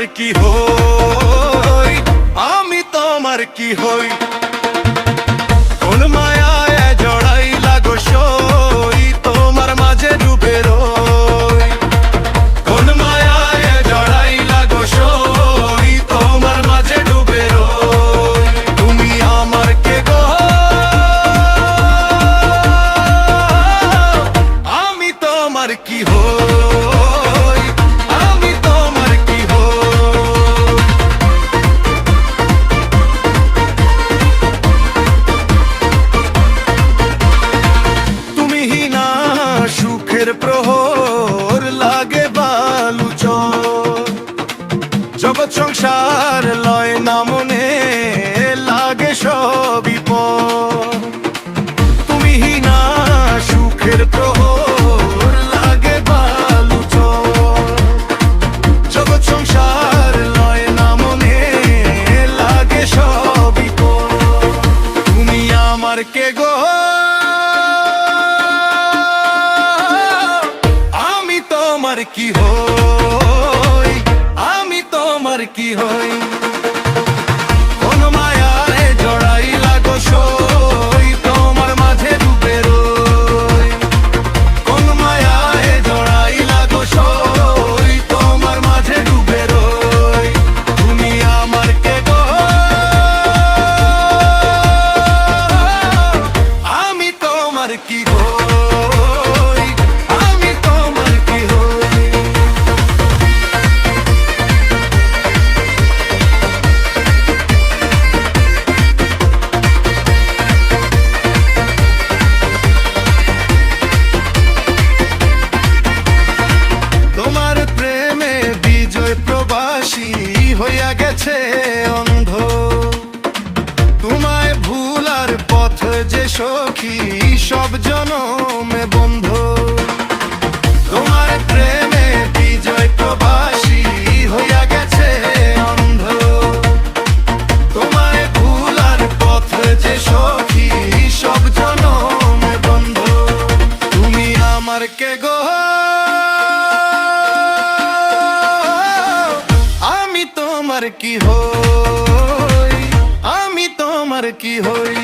তোমার কি হই, আমি তোমার কি হই। কোন মায়ায় জড়াইলা গো সই, তোমার মাঝে ডুবে রই। কোন মায়ায় জড়াইলা গো সই, তোমার মাঝে ডুবে রই। তুমি আমার কে গো, আমি তোমার কি হই, আমি তোমার কি হই। তুমি হিনা সুখের প্রহর, লাগে বালুচর। জগৎ সংসার লয় না মনে, লাগে সবই পর। তুমি হিনা সুখের প্রহর, লাগে বালুচর। জগৎ সংসার লয় না মনে, লাগে সবই পর। তুমি আমার কে গো, আমি তোমার কি হই, আমি তোমার কি হই। কোন মায়ায় জড়াইলা গো সই, তোমার মাঝে ডুবে রই। কোন মায়ায় জড়াইলা গো সই, তোমার মাঝে ডুবে রই। তুমি আমার কে গো, আমি তোমার কি হই, আমি তোমার কি হই। তোমার প্রেমে বিজয় প্রবাসী হইয়া গেছে অন্ধ। তোমায় ভুলার পথ যে সখী, সব জনমে বন্ধ। তোমার প্রেমে বিজয় প্রবাসী হইয়া গেছে অন্ধ। তোমায় ভুলার পথ যে সখী, সব জনমে বন্ধ। তুমি আমার কে গো, আমি তোমার কি হই, আমি তোমার কি হই।